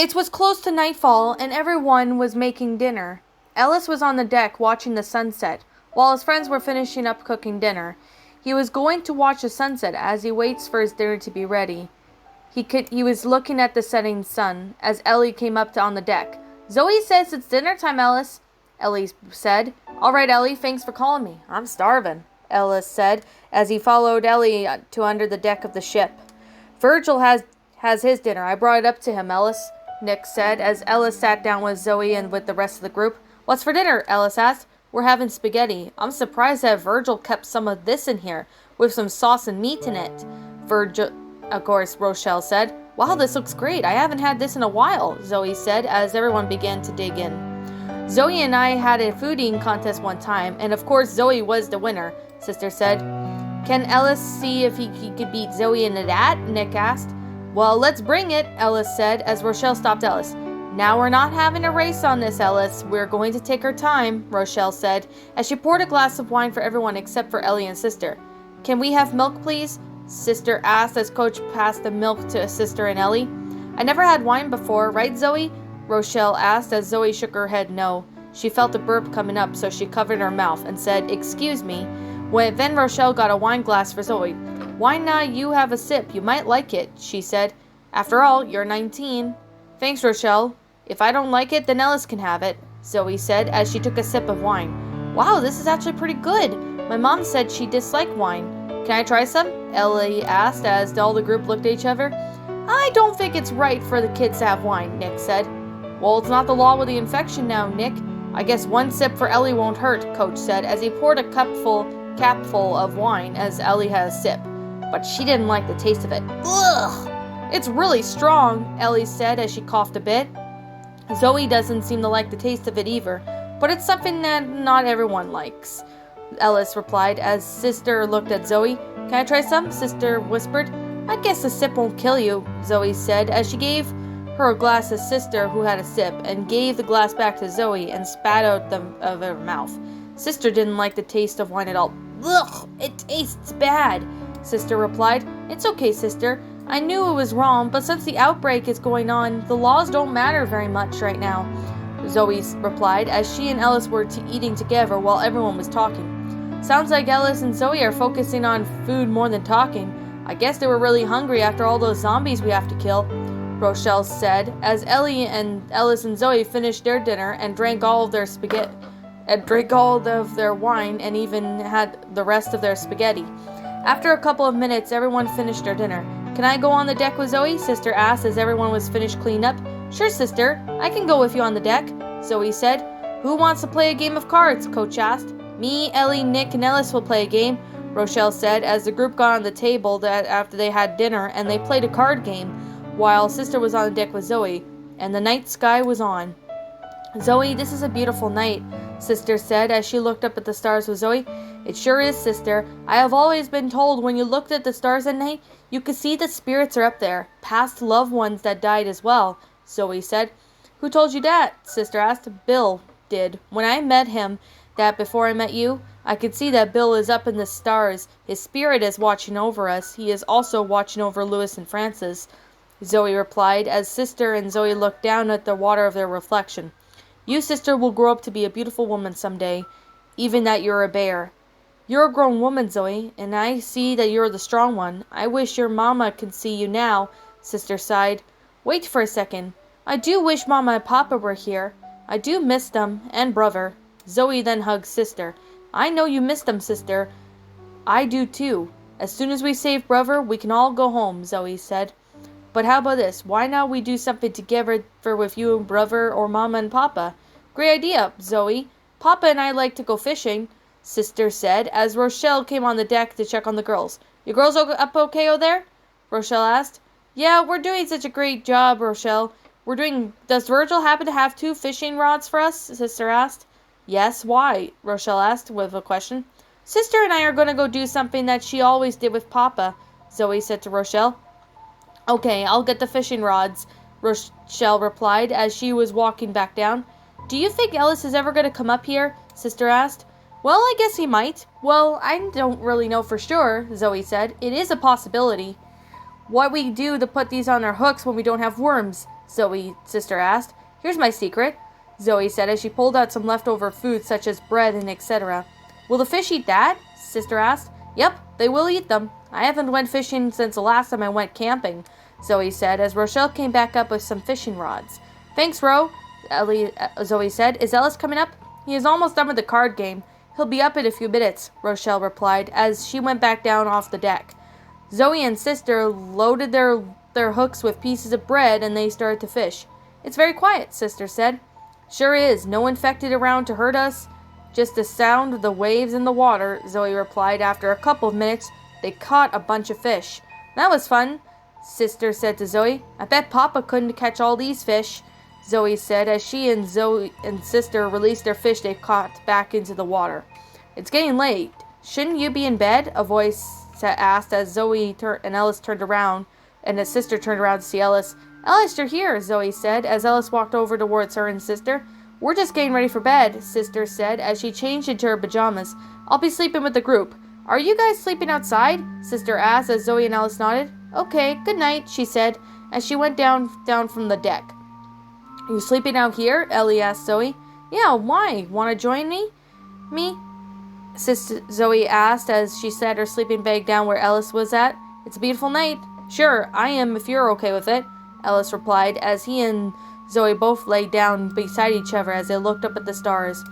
It was close to nightfall, and everyone was making dinner. Ellis was on the deck watching the sunset, while his friends were finishing up cooking dinner. He was going to watch the sunset as he waits for his dinner to be ready. He was looking at the setting sun as Ellie came up on the deck. "Zoe says it's dinner time, Ellis," Ellie said. "All right, Ellie, thanks for calling me. I'm starving," Ellis said as he followed Ellie to under the deck of the ship. "Virgil has his dinner. I brought it up to him, Ellis," Nick said as Ellis sat down with Zoe and with the rest of the group. "What's for dinner?" Ellis asked. "We're having spaghetti. I'm surprised that Virgil kept some of this in here, with some sauce and meat in it." Of course, Rochelle said. "Wow, this looks great. I haven't had this in a while," Zoe said as everyone began to dig in. "Zoe and I had a food eating contest one time, and of course Zoe was the winner," Sister said. "Can Ellis see if he could beat Zoe in that?" Nick asked. "Well, let's bring it," Ellis said as Rochelle stopped Ellis. "Now we're not having a race on this, Ellis. We're going to take our time," Rochelle said as she poured a glass of wine for everyone except for Ellie and Sister. "Can we have milk, please?" Sister asked as Coach passed the milk to Sister and Ellie. "I never had wine before, right, Zoe?" Rochelle asked as Zoe shook her head no. She felt a burp coming up, so she covered her mouth and said, "Excuse me." Then Rochelle got a wine glass for Zoe. "Why not you have a sip? You might like it," she said. "After all, you're 19. "Thanks, Rochelle. If I don't like it, then Ellis can have it," Zoe said as she took a sip of wine. "Wow, this is actually pretty good. My mom said she disliked wine. Can I try some?" Ellie asked as all the group looked at each other. "I don't think it's right for the kids to have wine," Nick said. "Well, it's not the law with the infection now, Nick. I guess one sip for Ellie won't hurt," Coach said as he poured a capful of wine as Ellie had a sip. But she didn't like the taste of it. "Ugh! It's really strong," Ellie said as she coughed a bit. Zoe doesn't seem to like the taste of it either, but it's something that not everyone likes, Ellis replied as Sister looked at Zoe. "Can I try some?" Sister whispered. "I guess a sip won't kill you," Zoe said as she gave her a glass to Sister, who had a sip, and gave the glass back to Zoe and spat out of her mouth. Sister didn't like the taste of wine at all. "Ugh, it tastes bad," Sister replied. "It's okay, Sister. I knew it was wrong, but since the outbreak is going on, the laws don't matter very much right now," Zoe replied as she and Ellis were eating together while everyone was talking. "Sounds like Ellis and Zoe are focusing on food more than talking. I guess they were really hungry after all those zombies we have to kill," Rochelle said as Ellis and Zoe finished their dinner and drank all of their wine and even had the rest of their spaghetti. After a couple of minutes, everyone finished their dinner. "Can I go on the deck with Zoe?" Sister asked as everyone was finished cleaning up. "Sure, Sister. I can go with you on the deck," Zoe said. "Who wants to play a game of cards?" Coach asked. "Me, Ellie, Nick, and Ellis will play a game," Rochelle said as the group got on the table after they had dinner and they played a card game while Sister was on the deck with Zoe, and the night sky was on. "Zoe, this is a beautiful night," Sister said as she looked up at the stars with Zoe. "It sure is, Sister. I have always been told when you looked at the stars at night, you could see the spirits are up there, past loved ones that died as well," Zoe said. "Who told you that?" Sister asked. "Bill did. When I met him, that before I met you, I could see that Bill is up in the stars. His spirit is watching over us. He is also watching over Louis and Francis," Zoe replied as Sister and Zoe looked down at the water of their reflection. "You, Sister, will grow up to be a beautiful woman someday, even that you're a bear." "You're a grown woman, Zoe, and I see that you're the strong one. I wish your mama could see you now," Sister sighed. "Wait for a second. I do wish Mama and Papa were here. I do miss them, and brother." Zoe then hugged Sister. "I know you miss them, Sister. I do too. As soon as we save brother, we can all go home," Zoe said. "But how about this? Why not we do something together with you and brother or Mama and Papa?" "Great idea, Zoe. Papa and I like to go fishing," Sister said as Rochelle came on the deck to check on the girls. "You girls up okay over there?" Rochelle asked. "Yeah, we're doing such a great job, Rochelle. Does Virgil happen to have 2 fishing rods for us?" Sister asked. "Yes, why?" Rochelle asked with a question. "Sister and I are going to go do something that she always did with Papa," Zoe said to Rochelle. "Okay, I'll get the fishing rods," Rochelle replied as she was walking back down. "Do you think Ellis is ever going to come up here?" Sister asked. "Well, I guess he might." "Well, I don't really know for sure," Zoe said. "It is a possibility." "What we do to put these on our hooks when we don't have worms?" Zoe's sister asked. Here's my secret, Zoe said as she pulled out some leftover food such as bread and etc. Will the fish eat that? Sister asked. Yep, they will eat them. I haven't went fishing since the last time I went camping, Zoe said as Rochelle came back up with some fishing rods. Thanks, Ro, Zoe said. Is Ellis coming up? He is almost done with the card game. He'll be up in a few minutes, Rochelle replied as she went back down off the deck. Zoe and sister loaded their hooks with pieces of bread and they started to fish. It's very quiet, sister said. Sure is. No infected around to hurt us. Just the sound of the waves in the water, Zoe replied. After a couple of minutes, they caught a bunch of fish. That was fun, sister said to Zoe. I bet Papa couldn't catch all these fish, Zoe said as she and Zoe and sister released their fish they caught back into the water. It's getting late. Shouldn't you be in bed? A voice asked as Zoe and Ellis turned around, and his sister turned around to see Ellis. Ellis, you're here, Zoe said as Ellis walked over towards her and sister. We're just getting ready for bed, sister said as she changed into her pajamas. I'll be sleeping with the group. Are you guys sleeping outside? Sister asked as Zoe and Ellis nodded. Okay, good night, she said as she went down from the deck. Are you sleeping out here? Ellie asked Zoe. Yeah, why? Want to join me? Me? Sister Zoe asked as she set her sleeping bag down where Ellis was at. It's a beautiful night. Sure, I am if you're okay with it, Ellis replied as he and Zoe both lay down beside each other as they looked up at the stars.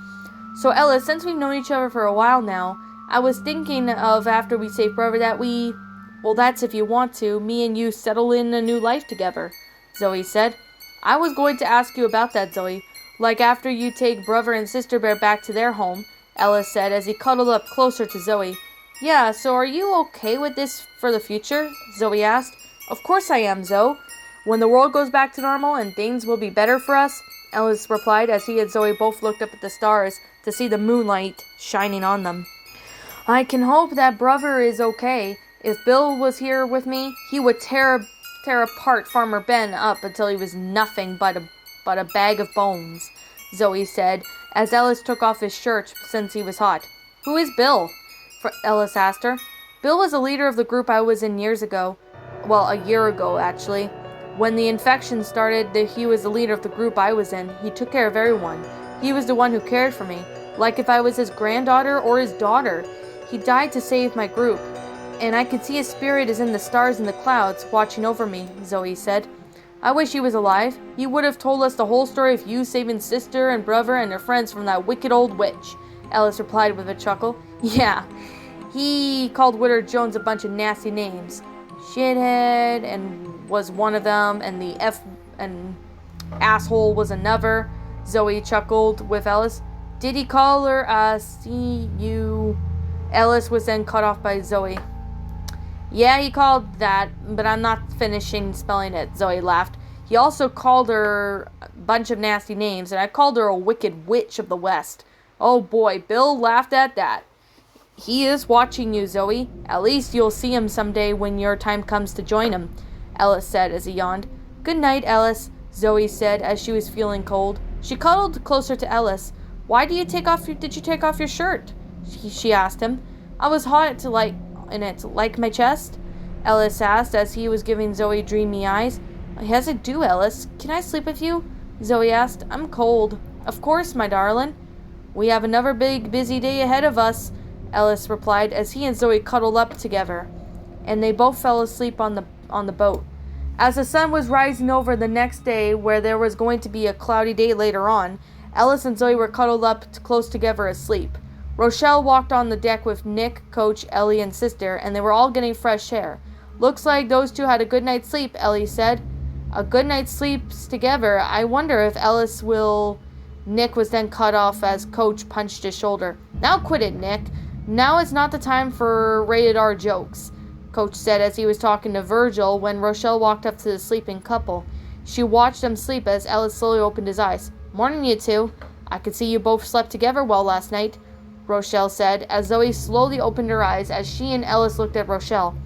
So Ellis, since we've known each other for a while now, I was thinking of after we say forever that well, that's if you want to, me and you settle in a new life together, Zoe said. I was going to ask you about that, Zoe. Like after you take brother and sister bear back to their home, Ellis said as he cuddled up closer to Zoe. Yeah, so are you okay with this for the future? Zoe asked. Of course I am, Zoe. When the world goes back to normal and things will be better for us, Ellis replied as he and Zoe both looked up at the stars to see the moonlight shining on them. I can hope that brother is okay. If Bill was here with me, he would tear apart Farmer Ben up until he was nothing but a bag of bones, Zoe said, as Ellis took off his shirt since he was hot. Who is Bill? Ellis asked her. Bill was a leader of the group I was in years ago. Well, a year ago, actually. When the infection started, he was the leader of the group I was in. He took care of everyone. He was the one who cared for me, like if I was his granddaughter or his daughter. He died to save my group, and I could see his spirit is in the stars and the clouds, watching over me, Zoe said. I wish he was alive. He would have told us the whole story of you saving sister and brother and their friends from that wicked old witch, Ellis replied with a chuckle. Yeah, he called Willard Jones a bunch of nasty names. Shithead and was one of them, and the F and asshole was another, Zoe chuckled with Ellis. Did he call her see you? Ellis was then cut off by Zoe. Yeah, he called that, but I'm not finishing spelling it, Zoe laughed. He also called her a bunch of nasty names, and I called her a wicked witch of the West. Oh boy, Bill laughed at that. He is watching you, Zoe. At least you'll see him someday when your time comes to join him, Ellis said as he yawned. Good night, Ellis, Zoe said as she was feeling cold. She cuddled closer to Ellis. Why did you take off your shirt? She asked him. I was hot in it, like my chest? Ellis asked as he was giving Zoe dreamy eyes. Yes, I do, Ellis. Can I sleep with you? Zoe asked. I'm cold. Of course, my darling. We have another big, busy day ahead of us, Ellis replied as he and Zoe cuddled up together, and they both fell asleep on the boat. As the sun was rising over the next day, where there was going to be a cloudy day later on, Ellis and Zoe were cuddled up close together asleep. Rochelle walked on the deck with Nick, Coach, Ellie, and sister, and they were all getting fresh air. Looks like those two had a good night's sleep, Ellie said. A good night's sleeps together. I wonder if Ellis will... Nick was then cut off as Coach punched his shoulder. Now quit it, Nick. Now is not the time for rated R jokes, Coach said as he was talking to Virgil when Rochelle walked up to the sleeping couple. She watched them sleep as Ellis slowly opened his eyes. Morning, you two. I could see you both slept together well last night, Rochelle said as Zoe slowly opened her eyes as she and Ellis looked at Rochelle.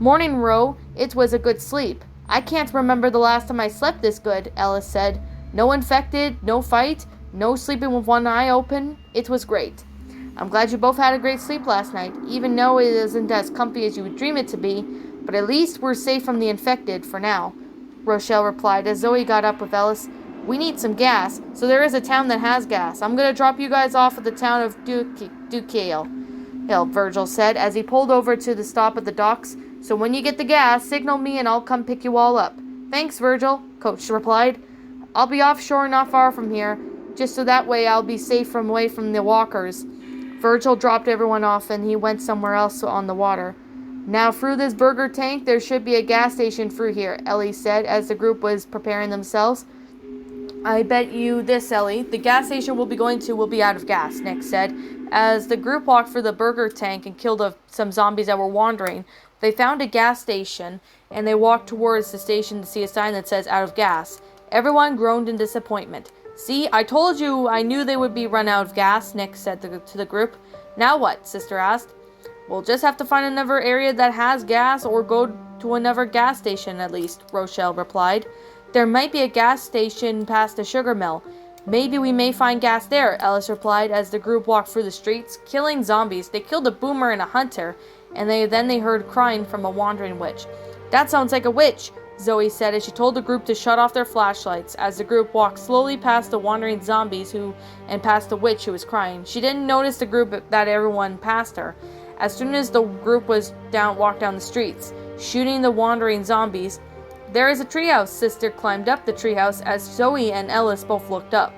Morning, Ro. It was a good sleep. I can't remember the last time I slept this good, Ellis said. No infected, no fight, no sleeping with one eye open. It was great. I'm glad you both had a great sleep last night, even though it isn't as comfy as you would dream it to be, but at least we're safe from the infected for now. Rochelle replied as Zoe got up with Ellis. We need some gas, so there is a town that has gas. I'm going to drop you guys off at the town of Duquesne, Virgil said as he pulled over to the stop at the docks. So when you get the gas, signal me and I'll come pick you all up. Thanks, Virgil, Coach replied. I'll be offshore not far from here, just so that way I'll be safe away from the walkers. Virgil dropped everyone off and he went somewhere else on the water. Now through this burger tank, there should be a gas station through here, Ellie said as the group was preparing themselves. I bet you this, Ellie. The gas station we'll be going to will be out of gas, Nick said. As the group walked through the burger tank and killed some zombies that were wandering, they found a gas station, and they walked towards the station to see a sign that says out of gas. Everyone groaned in disappointment. See, I told you I knew they would be run out of gas, Nick said to the group. Now what? Sister asked. We'll just have to find another area that has gas or go to another gas station at least, Rochelle replied. There might be a gas station past the sugar mill. Maybe we may find gas there, Ellis replied as the group walked through the streets, killing zombies. They killed a boomer and a hunter, and then they heard crying from a wandering witch. That sounds like a witch, Zoe said as she told the group to shut off their flashlights as the group walked slowly past the wandering zombies and past the witch who was crying. She didn't notice the group that everyone passed her. As soon as the group walked down the streets, shooting the wandering zombies. There is a treehouse. Sister climbed up the treehouse as Zoe and Ellis both looked up.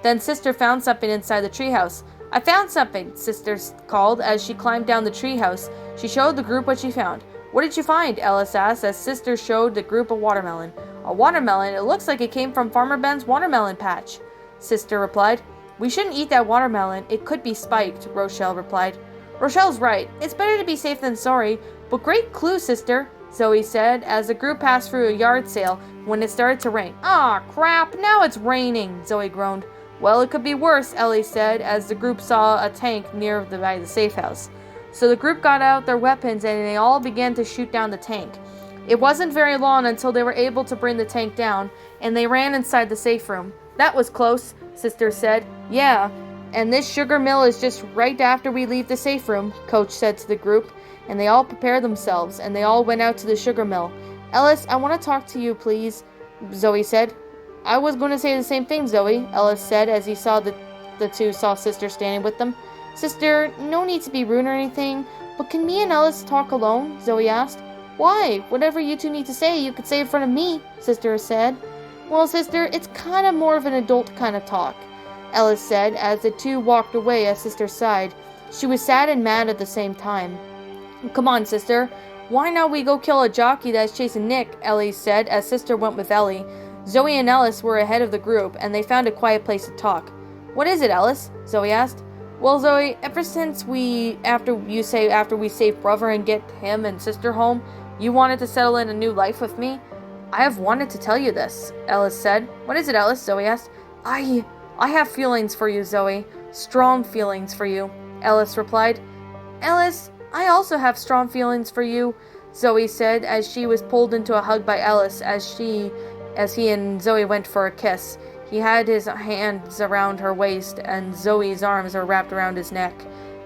Then Sister found something inside the treehouse. I found something, Sister called as she climbed down the treehouse. She showed the group what she found. What did you find? Ellis asked as Sister showed the group a watermelon. A watermelon? It looks like it came from Farmer Ben's watermelon patch. Sister replied. We shouldn't eat that watermelon. It could be spiked, Rochelle replied. Rochelle's right. It's better to be safe than sorry. But great clue, Sister, Zoe said as the group passed through a yard sale when it started to rain. Ah, crap, now it's raining, Zoe groaned. Well, it could be worse, Ellie said as the group saw a tank near by the safe house. So the group got out their weapons and they all began to shoot down the tank. It wasn't very long until they were able to bring the tank down, and they ran inside the safe room. That was close, Sister said. Yeah, and this sugar mill is just right after we leave the safe room, Coach said to the group. And they all prepared themselves, and they all went out to the sugar mill. Ellis, I want to talk to you, please, Zoe said. I was going to say the same thing, Zoe, Ellis said as he saw the two saw Sister standing with them. Sister, no need to be rude or anything, but can me and Ellis talk alone? Zoe asked. Why? Whatever you two need to say, you could say in front of me, Sister said. Well, Sister, it's kind of more of an adult kind of talk, Ellis said as the two walked away at Sister's side. She was sad and mad at the same time. Come on, Sister. Why not we go kill a jockey that's chasing Nick, Ellie said as Sister went with Ellie. Zoe and Ellis were ahead of the group, and they found a quiet place to talk. What is it, Ellis? Zoe asked. Well, Zoe, ever since after we save Brother and get him and Sister home, you wanted to settle in a new life with me? I have wanted to tell you this, Ellis said. What is it, Ellis? Zoe asked. I have feelings for you, Zoe. Strong feelings for you, Ellis replied. Ellis, I also have strong feelings for you, Zoe said as she was pulled into a hug by Ellis as he and Zoe went for a kiss. He had his hands around her waist and Zoe's arms were wrapped around his neck.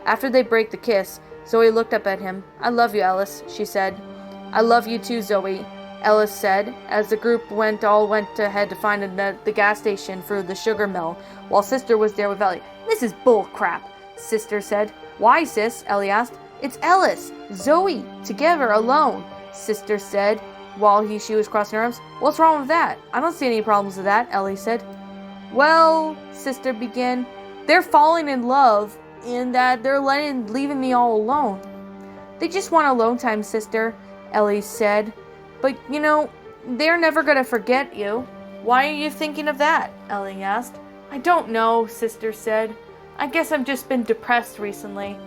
After they break the kiss, Zoe looked up at him. I love you, Ellis, she said. I love you too, Zoe, Ellis said as the group went ahead to find the gas station for the sugar mill while Sister was there with Ellie. This is bull crap, Sister said. Why, sis? Ellie asked. It's Ellis, Zoe, together, alone, Sister said, while she was crossing her arms. What's wrong with that? I don't see any problems with that, Ellie said. Well, Sister began, they're falling in love in that they're leaving me all alone. They just want alone time, Sister, Ellie said. But, they're never going to forget you. Why are you thinking of that? Ellie asked. I don't know, Sister said. I guess I've just been depressed recently.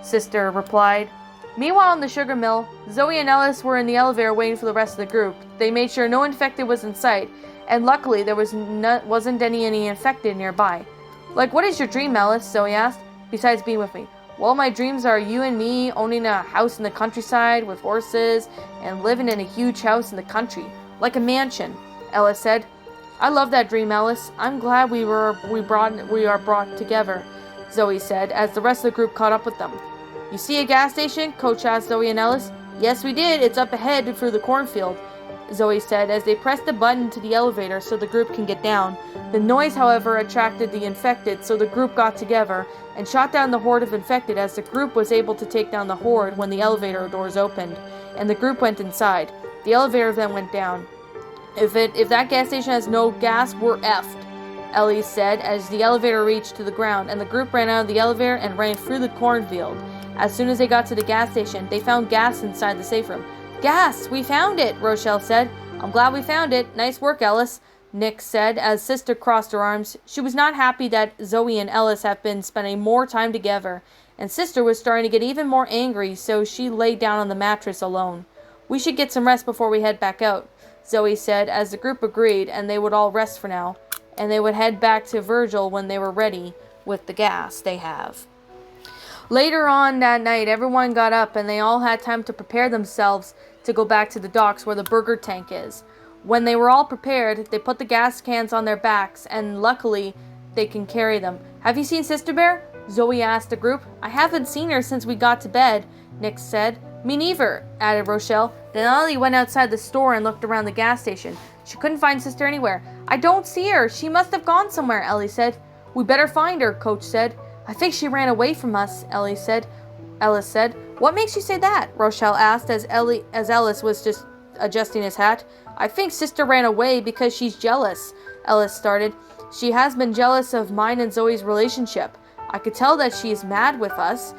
Sister replied. Meanwhile, in the sugar mill, Zoe and Ellis were in the elevator waiting for the rest of the group. They made sure no infected was in sight, and luckily there wasn't any infected nearby. Like, what is your dream, Ellis? Zoe asked, besides being with me. Well, my dreams are you and me owning a house in the countryside with horses and living in a huge house in the country, like a mansion, Ellis said. I love that dream, Ellis. I'm glad we are brought together, Zoe said, as the rest of the group caught up with them. You see a gas station? Coach asked Zoe and Ellis. Yes, we did. It's up ahead through the cornfield. Zoe said as they pressed the button to the elevator so the group can get down. The noise, however, attracted the infected, so the group got together and shot down the horde of infected as the group was able to take down the horde when the elevator doors opened, and the group went inside. The elevator then went down. If that gas station has no gas, we're effed, Ellie said as the elevator reached to the ground, and the group ran out of the elevator and ran through the cornfield. As soon as they got to the gas station, they found gas inside the safe room. "Gas! We found it!" Rochelle said. "I'm glad we found it. Nice work, Ellis," Nick said as Sister crossed her arms. She was not happy that Zoe and Ellis had been spending more time together, and Sister was starting to get even more angry, so she lay down on the mattress alone. "We should get some rest before we head back out," Zoe said as the group agreed, and they would all rest for now, and they would head back to Virgil when they were ready with the gas they have. Later on that night, everyone got up and they all had time to prepare themselves to go back to the docks where the burger tank is. When they were all prepared, they put the gas cans on their backs, and luckily, they can carry them. "Have you seen Sister Bear?" Zoe asked the group. "I haven't seen her since we got to bed," Nick said. "Me neither," added Rochelle. Then Ellie went outside the store and looked around the gas station. She couldn't find Sister anywhere. "I don't see her. She must have gone somewhere," Ellie said. "We better find her," Coach said. "I think she ran away from us," Ellis said. "What makes you say that?" Rochelle asked as Ellis was just adjusting his hat. "I think Sister ran away because she's jealous," Ellis started. "She has been jealous of mine and Zoe's relationship. I could tell that she is mad with us."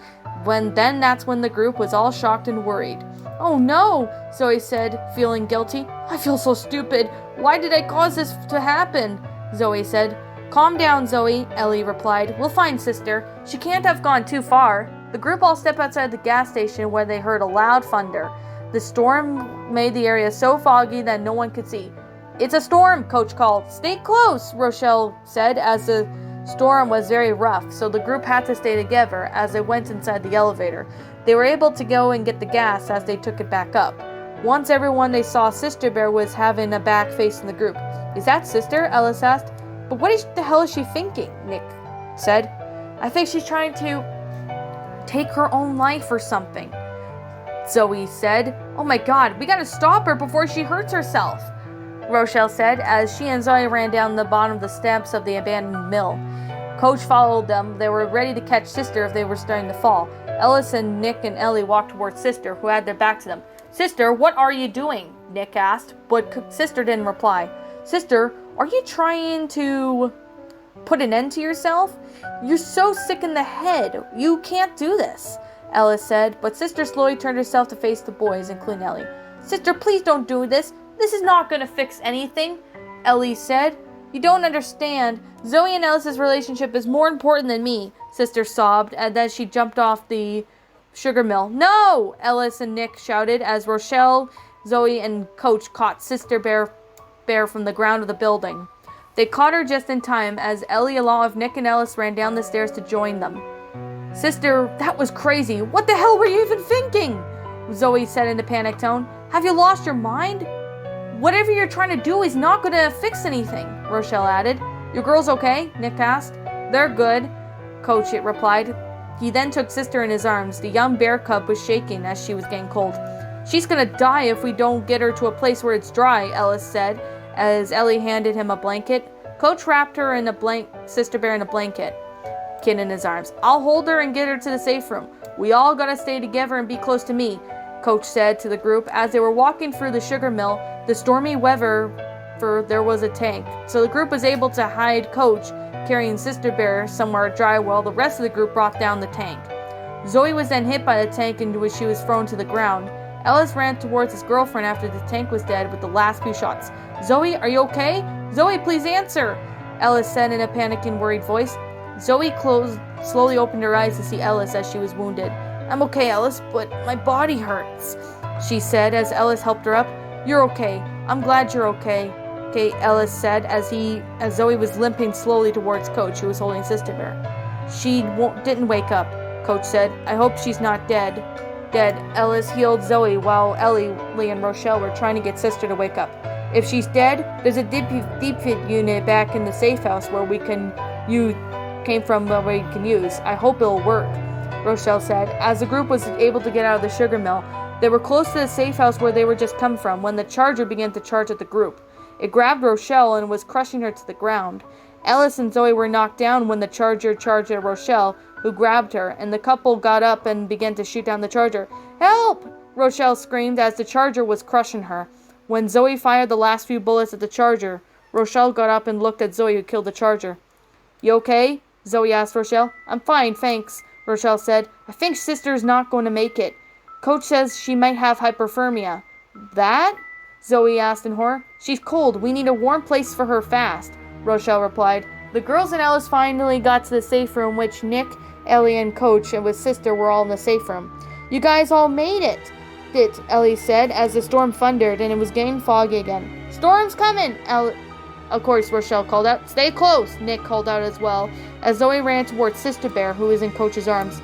That's when the group was all shocked and worried. "Oh no," Zoe said, feeling guilty. "I feel so stupid. Why did I cause this to happen?" Zoe said. "Calm down, Zoe," Ellie replied. "We'll find Sister. She can't have gone too far." The group all stepped outside the gas station where they heard a loud thunder. The storm made the area so foggy that no one could see. "It's a storm," Coach called. "Stay close," Rochelle said as the storm was very rough, so the group had to stay together as they went inside the elevator. They were able to go and get the gas as they took it back up. Once everyone they saw Sister Bear was having a back facing the group. "Is that Sister?" Ellis asked. "But what the hell is she thinking?" Nick said. "I think she's trying to take her own life or something," Zoe said. "Oh my god, we gotta stop her before she hurts herself," Rochelle said as she and Zoe ran down the bottom of the steps of the abandoned mill. Coach followed them. They were ready to catch Sister if they were starting to fall. Ellis and Nick and Ellie walked towards Sister, who had their back to them. "Sister, what are you doing?" Nick asked, but Sister didn't reply. "Sister, are you trying to put an end to yourself? You're so sick in the head. You can't do this," Ellis said, but Sister slowly turned herself to face the boys, including Ellie. "Sister, please don't do this. This is not going to fix anything," Ellie said. "You don't understand. Zoe and Ellis's relationship is more important than me," Sister sobbed, and then she jumped off the sugar mill. "No!" Ellis and Nick shouted as Rochelle, Zoe, and Coach caught Sister Bear from the ground of the building. They caught her just in time as Ellie, along with Nick and Ellis, ran down the stairs to join them. "Sister, that was crazy. What the hell were you even thinking?" Zoe said in a panicked tone. "Have you lost your mind? Whatever you're trying to do is not going to fix anything," Rochelle added. "Your girls okay?" Nick asked. "They're good," Coach replied. He then took Sister in his arms. The young bear cub was shaking as she was getting cold. "She's going to die if we don't get her to a place where it's dry," Ellis said as Ellie handed him a blanket. Coach wrapped her in Sister Bear in a blanket, kid in his arms. "I'll hold her and get her to the safe room. We all gotta stay together and be close to me," Coach said to the group as they were walking through the sugar mill. The stormy weather, there was a tank, so the group was able to hide Coach carrying Sister Bear somewhere dry while the rest of the group brought down the tank. Zoe was then hit by the tank into which she was thrown to the ground. Ellis ran towards his girlfriend after the tank was dead with the last few shots. "Zoe, are you okay? Zoe, please answer," Ellis said in a panicked and worried voice. Zoe slowly opened her eyes to see Ellis as she was wounded. "I'm okay, Ellis, but my body hurts," she said as Ellis helped her up. "You're okay. I'm glad you're okay," Ellis said as Zoe was limping slowly towards Coach, who was holding Sister Bear. "She didn't wake up," Coach said. "I hope she's not dead." Ellis healed Zoe while Ellie, Lee, and Rochelle were trying to get Sister to wake up. "If she's dead, there's a deep fit unit back in the safe house where we can use I hope it'll work," Rochelle said. As the group was able to get out of the sugar mill, They were close to the safe house where they were just come from when the charger began to charge at the group. It grabbed Rochelle and was crushing her to the ground. Ellis and Zoe were knocked down when the charger charged at Rochelle, who grabbed her, and the couple got up and began to shoot down the charger. "Help!" Rochelle screamed as the charger was crushing her. When Zoe fired the last few bullets at the charger, Rochelle got up and looked at Zoe, who killed the charger. "You okay?" Zoe asked Rochelle. "I'm fine, thanks," Rochelle said. "I think sister's not going to make it. Coach says she might have hypothermia." "That?" Zoe asked in horror. "She's cold. We need a warm place for her fast," Rochelle replied. The girls and Ellis finally got to the safe room, which Nick, Ellie, and Coach and with sister were all in the safe room. "You guys all made it," Ellie said as the storm thundered and it was getting foggy again. "Storm's coming," of course, Rochelle called out. "Stay close," Nick called out as well, as Zoe ran towards Sister Bear, who was in Coach's arms.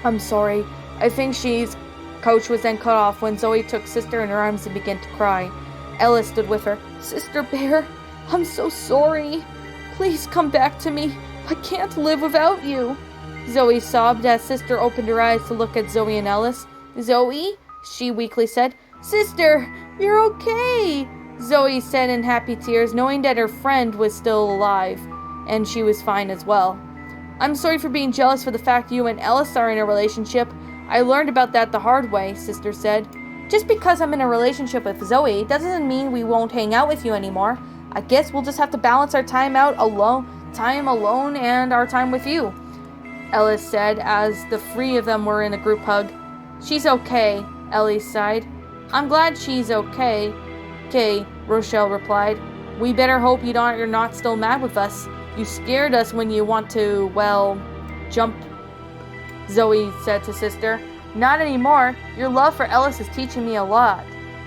"I'm sorry. I think she's..." Coach was then cut off when Zoe took Sister in her arms and began to cry. Ellis stood with her. "Sister Bear, I'm so sorry. Please come back to me. I can't live without you." Zoe sobbed as Sister opened her eyes to look at Zoe and Ellis. "Zoe?" she weakly said. "Sister, you're okay," Zoe said in happy tears, knowing that her friend was still alive, and she was fine as well. "I'm sorry for being jealous for the fact you and Ellis are in a relationship. I learned about that the hard way," Sister said. "Just because I'm in a relationship with Zoe doesn't mean we won't hang out with you anymore. I guess we'll just have to balance our time alone and our time with you," Ellis said as the three of them were in a group hug. "She's okay," Ellie sighed. "I'm glad she's okay," Rochelle replied. "We better hope you're not still mad with us. You scared us when you want to, jump," Zoe said to Sister. "Not anymore. Your love for Ellis is teaching me a lot,"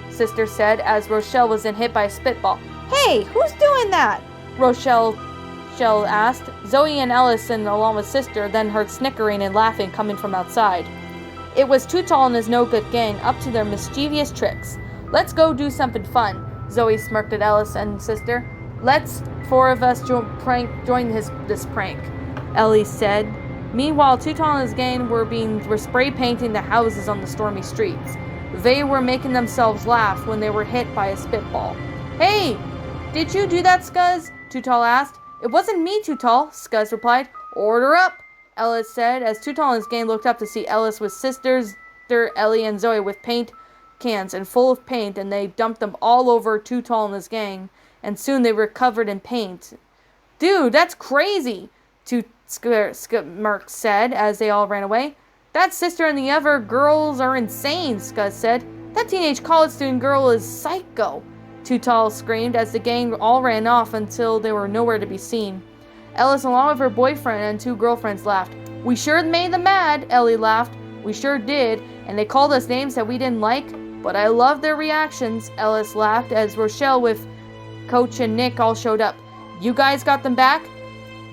Sister said as Rochelle was then hit by a spitball. "Hey, who's doing that?" Rochelle asked. Zoe and Ellis, and along with Sister, then heard snickering and laughing coming from outside. It was Too Tall and his no-good gang up to their mischievous tricks. "Let's go do something fun," Zoe smirked at Ellis and Sister. "Let's four of us join this prank," Ellie said. Meanwhile, Too Tall and his gang were spray painting the houses on the stormy streets. They were making themselves laugh when they were hit by a spitball. "Hey, did you do that, Scuzz?" Too Tall asked. "It wasn't me, Too Tall," Scuzz replied. "Order up," Ellis said, as Too Tall and his gang looked up to see Ellis with sisters, Ellie, and Zoe with paint cans and full of paint, and they dumped them all over Too Tall and his gang, and soon they were covered in paint. "Dude, that's crazy," Merck said as they all ran away. "That Sister and the other girls are insane," Scuzz said. "That teenage college student girl is psycho," Too Tall screamed as the gang all ran off until they were nowhere to be seen. Ellis, along with her boyfriend and two girlfriends, laughed. "We sure made them mad," Ellie laughed. "We sure did, and they called us names that we didn't like, but I loved their reactions," Ellis laughed as Rochelle with Coach and Nick all showed up. "You guys got them back?"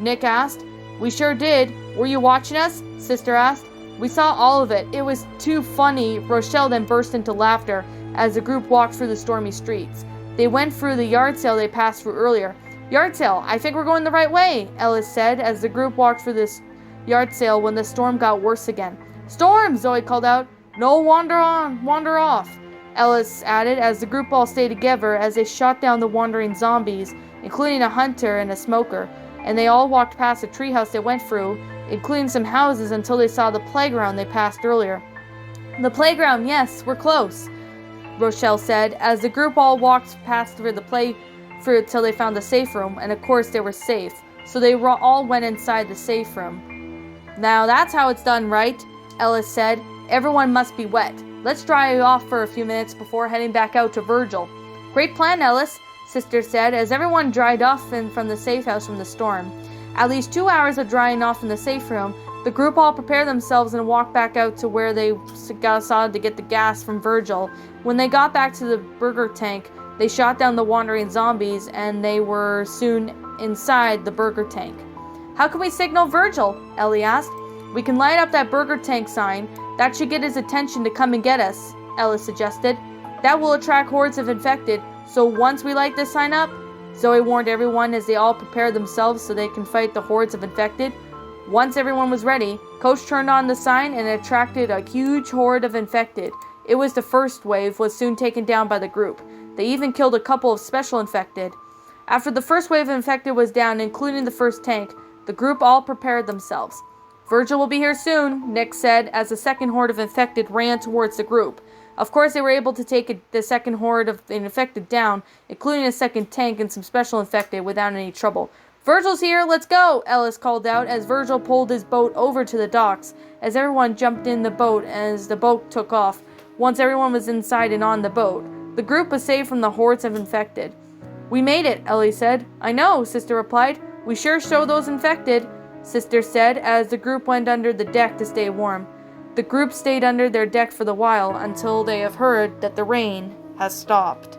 Nick asked. "We sure did. Were you watching us?" Sister asked. "We saw all of it. It was too funny." Rochelle then burst into laughter as the group walked through the stormy streets. They went through the yard sale they passed through earlier. "Yard sale, I think we're going the right way," Ellis said as the group walked through this yard sale when the storm got worse again. "Storm!" Zoe called out. "No wander off," Ellis added as the group all stayed together as they shot down the wandering zombies, including a hunter and a smoker, and they all walked past the treehouse they went through, including some houses, until they saw the playground they passed earlier. "The playground, yes, we're close," Rochelle said as the group all walked past through till they found the safe room, and of course they were safe, so they all went inside the safe room. "Now that's how it's done, right?" Ellis said. "Everyone must be wet. Let's dry off for a few minutes before heading back out to Virgil." "Great plan, Ellis," Sister said as everyone dried off from the safe house from the storm. At least 2 hours of drying off in the safe room, the group all prepared themselves and walked back out to where they decided to get the gas from Virgil. When they got back to the burger tank, they shot down the wandering zombies, and they were soon inside the burger tank. "How can we signal Virgil?" Ellie asked. "We can light up that burger tank sign. That should get his attention to come and get us," Ellis suggested. "That will attract hordes of infected, so once we light this sign up," Zoe warned everyone as they all prepared themselves so they can fight the hordes of infected. Once everyone was ready, Coach turned on the sign and it attracted a huge horde of infected. It was the first wave was soon taken down by the group. They even killed a couple of special infected. After the first wave of infected was down, including the first tank, the group all prepared themselves. Virgil will be here soon, Nick said as the second horde of infected ran towards the group. Of course, they were able to take the second horde of infected down, including a second tank and some special infected, without any trouble. Virgil's here, let's go, Ellis called out as Virgil pulled his boat over to the docks, as everyone jumped in the boat as the boat took off. Once everyone was inside and on the boat, the group was saved from the hordes of infected. We made it, Ellie said. I know, Sister replied. We sure show those infected, Sister said as the group went under the deck to stay warm. The group stayed under their deck for the while until they have heard that the rain has stopped.